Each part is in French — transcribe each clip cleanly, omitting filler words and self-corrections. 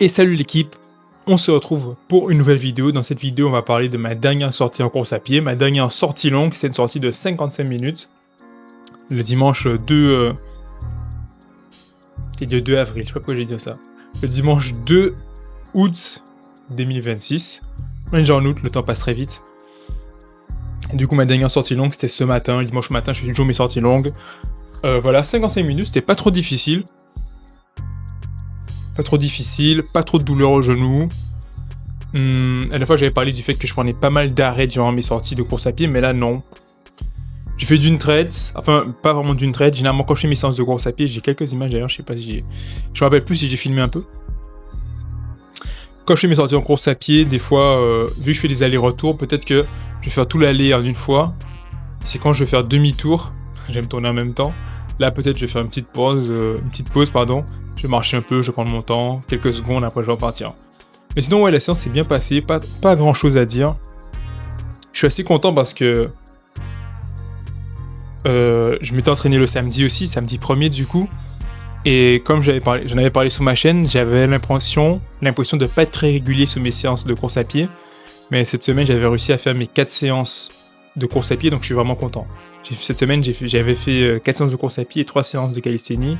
Et salut l'équipe, on se retrouve pour une nouvelle vidéo. Dans cette vidéo, on va parler de ma dernière sortie en course à pied, ma dernière sortie longue. C'était une sortie de 55 minutes, le dimanche 2... C'est le 2 avril, je sais pas pourquoi j'ai dit ça. Le dimanche 2 août 2026. On est déjà en août, le temps passe très vite. Du coup, ma dernière sortie longue, c'était ce matin. Le dimanche matin, je fais toujours mes sorties longues. Voilà, 55 minutes, c'était pas trop difficile. Pas trop difficile, pas trop de douleur au genou. À la fois, j'avais parlé du fait que je prenais pas mal d'arrêts durant mes sorties de course à pied, mais là, non. J'ai fait d'une traite, enfin, pas vraiment d'une traite. Généralement, quand je fais mes séances de course à pied, j'ai quelques images d'ailleurs, je sais pas si j'ai... Je me rappelle plus si j'ai filmé un peu. Quand je fais mes sorties en course à pied, des fois, vu que je fais des allers-retours, peut-être que je vais faire tout l'aller en une fois. C'est quand je vais faire demi-tour, j'aime tourner en même temps. Là, peut-être, je vais faire une petite pause, Je vais marcher un peu, je vais prendre mon temps, quelques secondes, après je vais repartir. Mais sinon, ouais, la séance s'est bien passée, pas grand chose à dire. Je suis assez content parce que je m'étais entraîné le samedi aussi, samedi 1er du coup. Et comme j'en avais parlé sur ma chaîne, j'avais l'impression de pas être très régulier sur mes séances de course à pied. Mais cette semaine, j'avais réussi à faire mes 4 séances de course à pied, donc je suis vraiment content. Cette semaine, j'avais fait 4 séances de course à pied et 3 séances de calisthénie.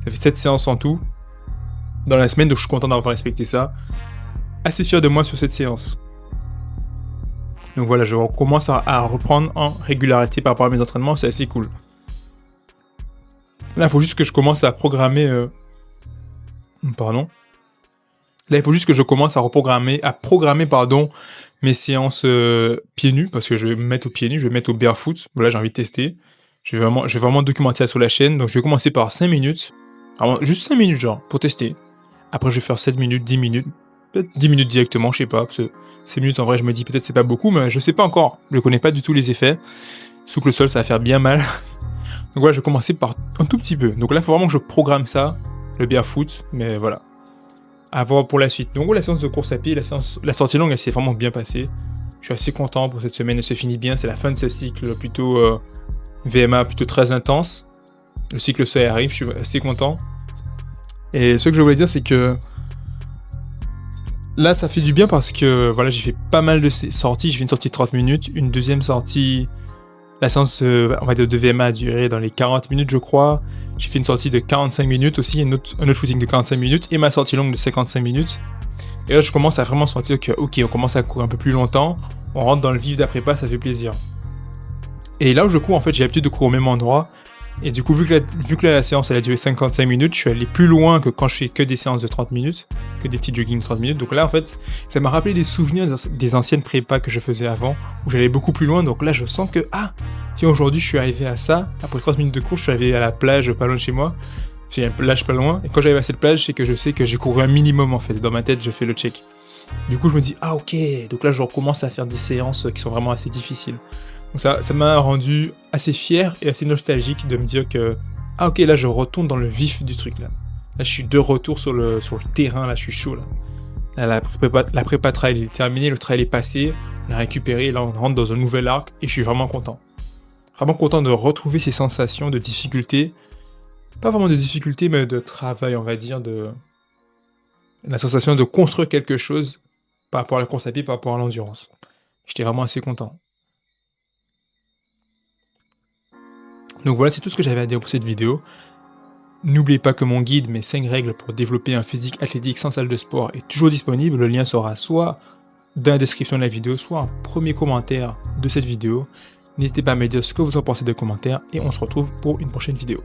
Ça fait 7 séances en tout dans la semaine, donc je suis content d'avoir respecté ça. Assez fier de moi sur cette séance. Donc voilà, je commence à reprendre en régularité par rapport à mes entraînements, c'est assez cool. Là, il faut juste que je commence à programmer... Là, il faut juste que je commence à programmer mes séances pieds nus, parce que je vais me mettre aux pieds nus, je vais me mettre au barefoot. Voilà, j'ai envie de tester. Je vais vraiment documenter ça sur la chaîne. Donc, je vais commencer par 5 minutes. Alors, juste 5 minutes, genre, pour tester. Après, je vais faire 7 minutes, 10 minutes. Peut-être 10 minutes directement, je sais pas. Parce que 6 minutes, en vrai, je me dis peut-être c'est pas beaucoup, mais je sais pas encore. Je connais pas du tout les effets. Sous que le sol, ça va faire bien mal. Donc voilà, je vais commencer par un tout petit peu. Donc là, il faut vraiment que je programme ça, le barefoot. Mais voilà. À voir pour la suite. Donc la séance de course à pied, la sortie longue, elle s'est vraiment bien passée. Je suis assez content pour cette semaine, elle se finit bien. C'est la fin de ce cycle plutôt VMA, plutôt très intense. Le cycle se arrive, je suis assez content. Et ce que je voulais dire, c'est que là, ça fait du bien parce que voilà, j'ai fait pas mal de sorties. J'ai fait une sortie de 30 minutes, une deuxième sortie. La séance on va dire, de VMA a duré dans les 40 minutes, je crois. J'ai fait une sortie de 45 minutes aussi, un autre footing de 45 minutes et ma sortie longue de 55 minutes. Et là, je commence à vraiment sentir que, ok, on commence à courir un peu plus longtemps. On rentre dans le vif d'après-pas, ça fait plaisir. Et là où je cours, en fait, j'ai l'habitude de courir au même endroit. Et du coup, vu que la séance elle a duré 55 minutes, je suis allé plus loin que quand je fais que des séances de 30 minutes, que des petits jogging de 30 minutes. Donc là, en fait, ça m'a rappelé des souvenirs des anciennes prépas que je faisais avant, où j'allais beaucoup plus loin. Donc là, je sens que, tiens, aujourd'hui, je suis arrivé à ça. Après 30 minutes de course, je suis arrivé à la plage pas loin de chez moi. J'ai une plage pas loin. Et quand j'arrive à cette plage, c'est que je sais que j'ai couru un minimum, en fait. Dans ma tête, je fais le check. Du coup, je me dis, ok. Donc là, je recommence à faire des séances qui sont vraiment assez difficiles. Donc ça m'a rendu assez fier et assez nostalgique de me dire que ok, là je retourne dans le vif du truc là. Là je suis de retour sur le terrain, là je suis chaud là. Là, la prépa trail est terminée, le trail est passé, on a récupéré, là on rentre dans un nouvel arc et je suis vraiment content. Vraiment content de retrouver ces sensations de difficulté. Pas vraiment de difficulté mais de travail, on va dire, de la sensation de construire quelque chose par rapport à la course à pied, par rapport à l'endurance. J'étais vraiment assez content. Donc voilà, c'est tout ce que j'avais à dire pour cette vidéo. N'oubliez pas que mon guide, mes 5 règles pour développer un physique athlétique sans salle de sport, est toujours disponible. Le lien sera soit dans la description de la vidéo, soit en premier commentaire de cette vidéo. N'hésitez pas à me dire ce que vous en pensez des commentaires et on se retrouve pour une prochaine vidéo.